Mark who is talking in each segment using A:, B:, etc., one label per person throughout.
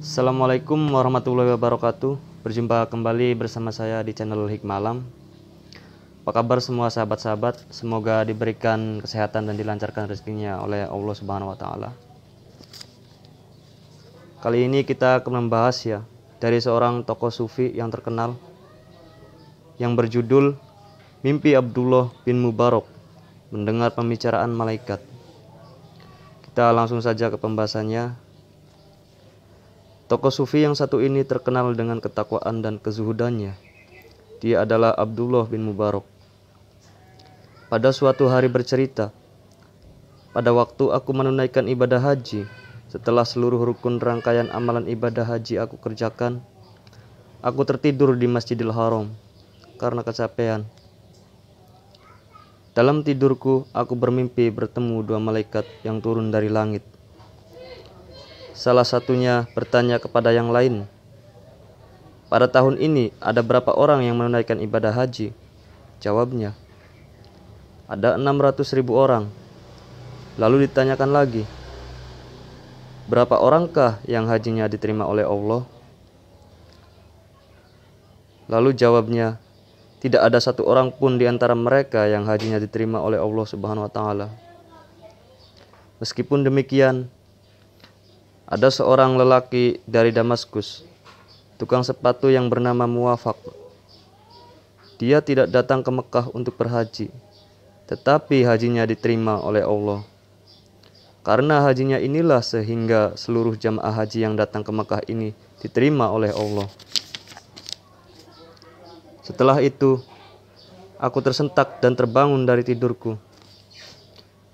A: Assalamualaikum warahmatullahi wabarakatuh. Berjumpa kembali bersama saya di channel Hikmalam. Apa kabar semua sahabat-sahabat? Semoga diberikan kesehatan dan dilancarkan rezekinya oleh Allah Subhanahu wa taala. Kali ini kita akan membahas dari seorang tokoh sufi yang terkenal yang berjudul Mimpi Abdullah bin Mubarak mendengar pembicaraan malaikat. Kita langsung saja ke pembahasannya. Tokoh sufi yang satu ini terkenal dengan ketakwaan dan kezuhudannya. Dia adalah Abdullah bin Mubarak. Pada suatu hari bercerita, pada waktu aku menunaikan ibadah haji, setelah seluruh rukun rangkaian amalan ibadah haji aku kerjakan, aku tertidur di Masjidil Haram karena kecapean. Dalam tidurku, aku bermimpi bertemu dua malaikat yang turun dari langit. Salah satunya bertanya kepada yang lain, "Pada tahun ini ada berapa orang yang menunaikan ibadah haji?" Jawabnya, "Ada 600.000 orang." Lalu ditanyakan lagi, "Berapa orangkah yang hajinya diterima oleh Allah?" Lalu jawabnya, "Tidak ada satu orang pun di antara mereka yang hajinya diterima oleh Allah Subhanahu wa taala." Meskipun demikian, ada seorang lelaki dari Damaskus, tukang sepatu yang bernama Muwafaq. Dia tidak datang ke Mekah untuk berhaji, tetapi hajinya diterima oleh Allah. Karena hajinya inilah sehingga seluruh jamaah haji yang datang ke Mekah ini diterima oleh Allah. Setelah itu, aku tersentak dan terbangun dari tidurku.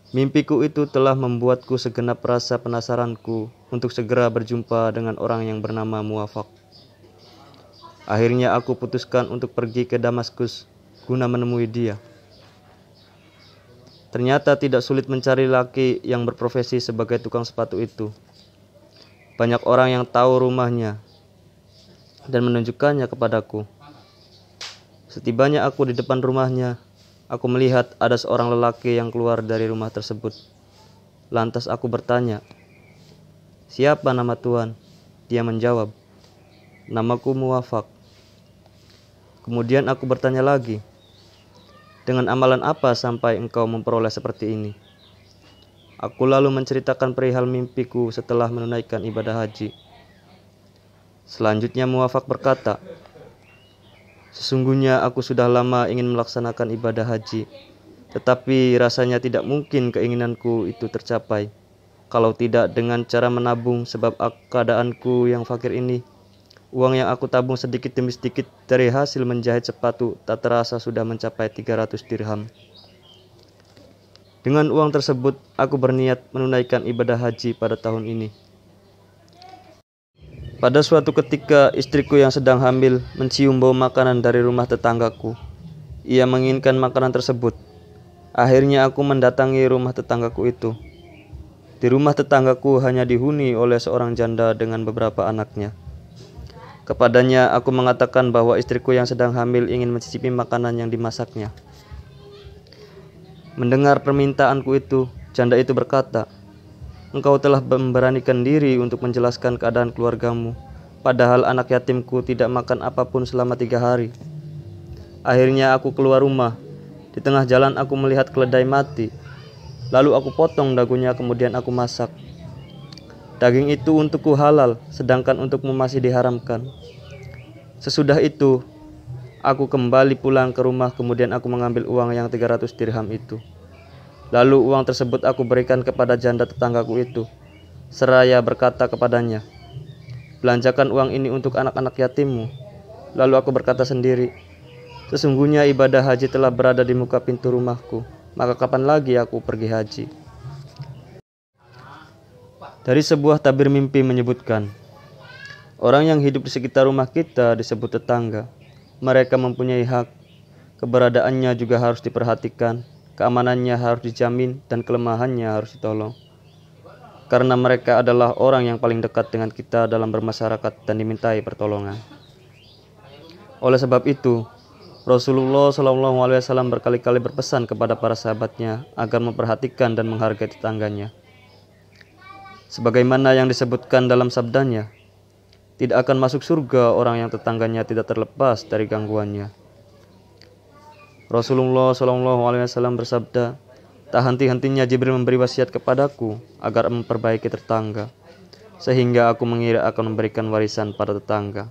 A: Mimpiku itu telah membuatku segenap rasa penasaranku untuk segera berjumpa dengan orang yang bernama Muwafaq. Akhirnya aku putuskan untuk pergi ke Damaskus guna menemui dia. Ternyata tidak sulit mencari laki yang berprofesi sebagai tukang sepatu itu. Banyak orang yang tahu rumahnya dan menunjukkannya kepadaku. Setibanya aku di depan rumahnya, aku melihat ada seorang lelaki yang keluar dari rumah tersebut. Lantas aku bertanya, "Siapa nama Tuan?" Dia menjawab, "Namaku Muwafaq." Kemudian aku bertanya lagi, "Dengan amalan apa sampai engkau memperoleh seperti ini?" Aku lalu menceritakan perihal mimpiku setelah menunaikan ibadah haji. Selanjutnya Muwafaq berkata, "Sesungguhnya aku sudah lama ingin melaksanakan ibadah haji, tetapi rasanya tidak mungkin keinginanku itu tercapai kalau tidak dengan cara menabung, sebab keadaanku yang fakir ini. Uang yang aku tabung sedikit demi sedikit dari hasil menjahit sepatu tak terasa sudah mencapai 300 dirham. Dengan uang tersebut, aku berniat menunaikan ibadah haji pada tahun ini." Pada suatu ketika, istriku yang sedang hamil mencium bau makanan dari rumah tetanggaku. Ia menginginkan makanan tersebut. Akhirnya aku mendatangi rumah tetanggaku itu. Di rumah tetanggaku hanya dihuni oleh seorang janda dengan beberapa anaknya. Kepadanya aku mengatakan bahwa istriku yang sedang hamil ingin mencicipi makanan yang dimasaknya. Mendengar permintaanku itu, janda itu berkata, "Engkau telah memberanikan diri untuk menjelaskan keadaan keluargamu, padahal anak yatimku tidak makan apapun selama 3 hari. Akhirnya aku keluar rumah. Di tengah jalan aku melihat keledai mati. Lalu aku potong dagunya, kemudian aku masak. Daging itu untukku halal, sedangkan untukmu masih diharamkan. Sesudah itu, aku kembali pulang ke rumah, kemudian aku mengambil uang yang 300 dirham itu. Lalu uang tersebut aku berikan kepada janda tetanggaku itu, seraya berkata kepadanya, 'Belanjakan uang ini untuk anak-anak yatimmu.' Lalu aku berkata sendiri, 'Sesungguhnya ibadah haji telah berada di muka pintu rumahku, maka kapan lagi aku pergi haji?'" Dari sebuah tabir mimpi menyebutkan, orang yang hidup di sekitar rumah kita disebut tetangga. Mereka mempunyai hak, keberadaannya juga harus diperhatikan, keamanannya harus dijamin, dan kelemahannya harus ditolong. Karena mereka adalah orang yang paling dekat dengan kita dalam bermasyarakat dan dimintai pertolongan. Oleh sebab itu, Rasulullah SAW berkali-kali berpesan kepada para sahabatnya agar memperhatikan dan menghargai tetangganya. Sebagaimana yang disebutkan dalam sabdanya, Tidak akan masuk surga orang yang tetangganya tidak terlepas dari gangguannya. Rasulullah SAW bersabda, tak henti-hentinya Jibril memberi wasiat kepadaku agar memperbaiki tetangga, sehingga aku mengira akan memberikan warisan pada tetangga.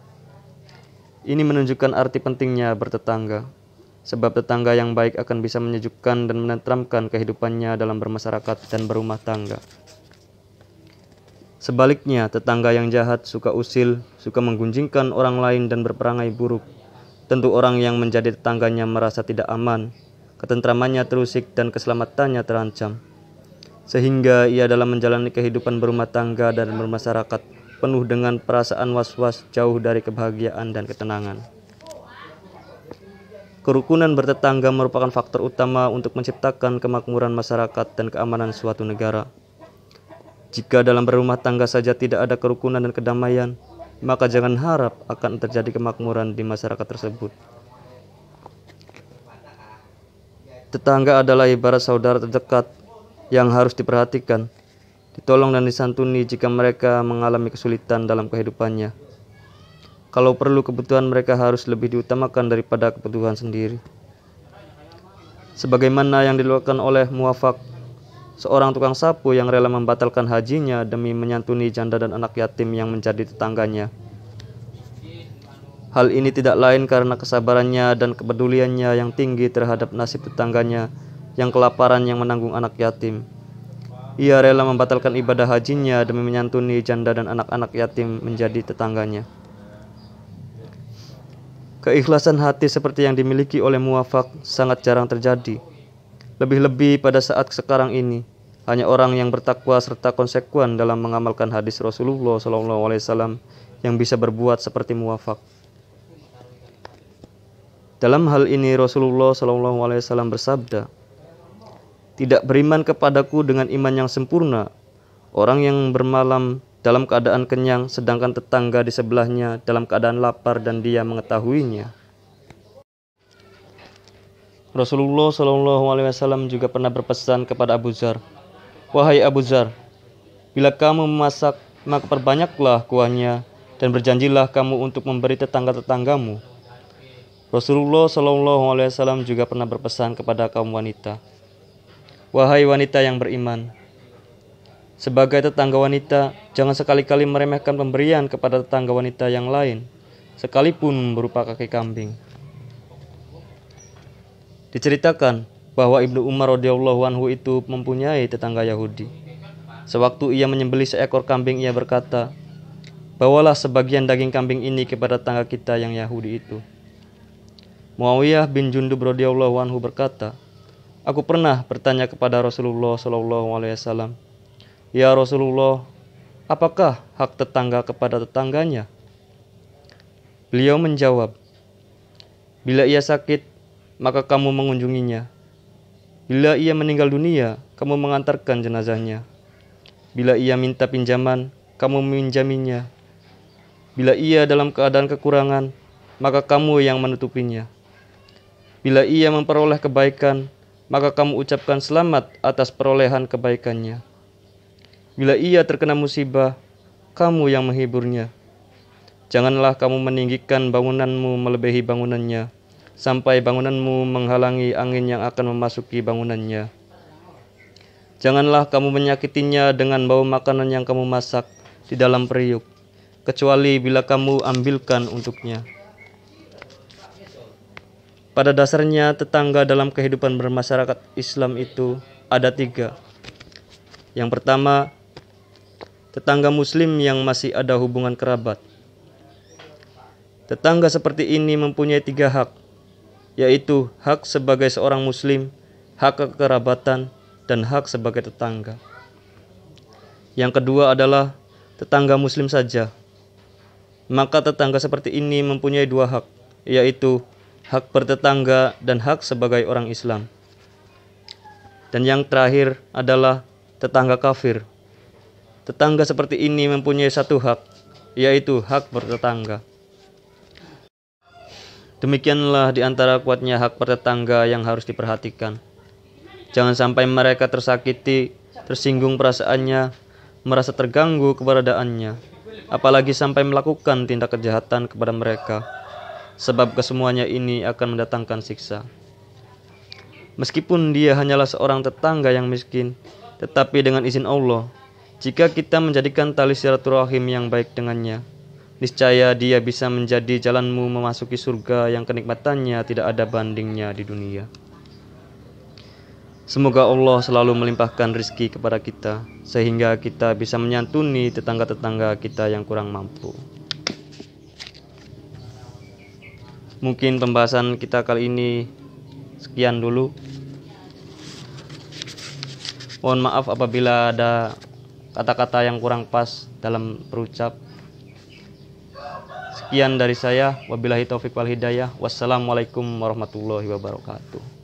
A: Ini menunjukkan arti pentingnya bertetangga, sebab tetangga yang baik akan bisa menyejukkan dan menenteramkan kehidupannya dalam bermasyarakat dan berumah tangga. Sebaliknya, tetangga yang jahat, suka usil, suka menggunjingkan orang lain dan berperangai buruk. Tentu orang yang menjadi tetangganya merasa tidak aman, ketentramannya terusik dan keselamatannya terancam. Sehingga ia dalam menjalani kehidupan berumah tangga dan bermasyarakat penuh dengan perasaan was-was, jauh dari kebahagiaan dan ketenangan. Kerukunan bertetangga merupakan faktor utama untuk menciptakan kemakmuran masyarakat dan keamanan suatu negara. Jika dalam berumah tangga saja tidak ada kerukunan dan kedamaian, maka jangan harap akan terjadi kemakmuran di masyarakat tersebut. Tetangga adalah ibarat saudara terdekat yang harus diperhatikan, ditolong dan disantuni jika mereka mengalami kesulitan dalam kehidupannya. Kalau perlu, kebutuhan mereka harus lebih diutamakan daripada kebutuhan sendiri. Sebagaimana yang dilakukan oleh Muwafaq, seorang tukang sapu yang rela membatalkan hajinya demi menyantuni janda dan anak yatim yang menjadi tetangganya. Hal ini tidak lain karena kesabarannya dan kepeduliannya yang tinggi terhadap nasib tetangganya yang kelaparan yang menanggung anak yatim. Ia rela membatalkan ibadah hajinya demi menyantuni janda dan anak-anak yatim menjadi tetangganya. Keikhlasan hati seperti yang dimiliki oleh Muwafaq sangat jarang terjadi. Lebih-lebih pada saat sekarang ini, hanya orang yang bertakwa serta konsekuen dalam mengamalkan hadis Rasulullah SAW yang bisa berbuat seperti Muwafaq. Dalam hal ini Rasulullah SAW bersabda, "Tidak beriman kepadaku dengan iman yang sempurna orang yang bermalam dalam keadaan kenyang sedangkan tetangga di sebelahnya dalam keadaan lapar dan dia mengetahuinya." Rasulullah SAW juga pernah berpesan kepada Abu Dzar, "Wahai Abu Dzar, bila kamu memasak, maka perbanyaklah kuahnya dan berjanjilah kamu untuk memberi tetangga-tetanggamu." Rasulullah SAW juga pernah berpesan kepada kaum wanita, "Wahai wanita yang beriman, sebagai tetangga wanita, jangan sekali-kali meremehkan pemberian kepada tetangga wanita yang lain, sekalipun berupa kaki kambing." Diceritakan bahwa Ibnu Umar radhiyallahu anhu itu mempunyai tetangga Yahudi. Sewaktu ia menyembelih seekor kambing, ia berkata, "Bawalah sebagian daging kambing ini kepada tetangga kita yang Yahudi itu." Muawiyah bin Jundub radhiyallahu anhu berkata, "Aku pernah bertanya kepada Rasulullah SAW, 'Ya Rasulullah, apakah hak tetangga kepada tetangganya?' Beliau menjawab, 'Bila ia sakit, maka kamu mengunjunginya. Bila ia meninggal dunia, kamu mengantarkan jenazahnya. Bila ia minta pinjaman, kamu meminjaminya. Bila ia dalam keadaan kekurangan, maka kamu yang menutupinya. Bila ia memperoleh kebaikan, maka kamu ucapkan selamat atas perolehan kebaikannya. Bila ia terkena musibah, kamu yang menghiburnya. Janganlah kamu meninggikan bangunanmu melebihi bangunannya, sampai bangunanmu menghalangi angin yang akan memasuki bangunannya. Janganlah kamu menyakitinya dengan bau makanan yang kamu masak di dalam periuk, kecuali bila kamu ambilkan untuknya." Pada dasarnya, tetangga dalam kehidupan bermasyarakat Islam itu ada 3. Yang pertama, tetangga muslim yang masih ada hubungan kerabat. Tetangga seperti ini mempunyai 3 hak, yaitu hak sebagai seorang muslim, hak kekerabatan, dan hak sebagai tetangga. Yang kedua adalah tetangga muslim saja. Maka tetangga seperti ini mempunyai 2 hak, yaitu hak bertetangga dan hak sebagai orang Islam. Dan yang terakhir adalah tetangga kafir. Tetangga seperti ini mempunyai 1 hak, yaitu hak bertetangga. Demikianlah di antara kuatnya hak bertetangga yang harus diperhatikan. Jangan sampai mereka tersakiti, tersinggung perasaannya, merasa terganggu keberadaannya. apalagi sampai melakukan tindak kejahatan kepada mereka, sebab kesemuanya ini akan mendatangkan siksa. Meskipun dia hanyalah seorang tetangga yang miskin, tetapi dengan izin Allah, jika kita menjadikan tali silaturahim yang baik dengannya, niscaya dia bisa menjadi jalanmu memasuki surga yang kenikmatannya tidak ada bandingnya di dunia. Semoga Allah selalu melimpahkan rezeki kepada kita, sehingga kita bisa menyantuni tetangga-tetangga kita yang kurang mampu. Mungkin pembahasan kita kali ini sekian dulu. Mohon maaf apabila ada kata-kata yang kurang pas dalam berucap. Sekian dari saya. Wabillahi taufik wal hidayah. Wassalamualaikum warahmatullahi wabarakatuh.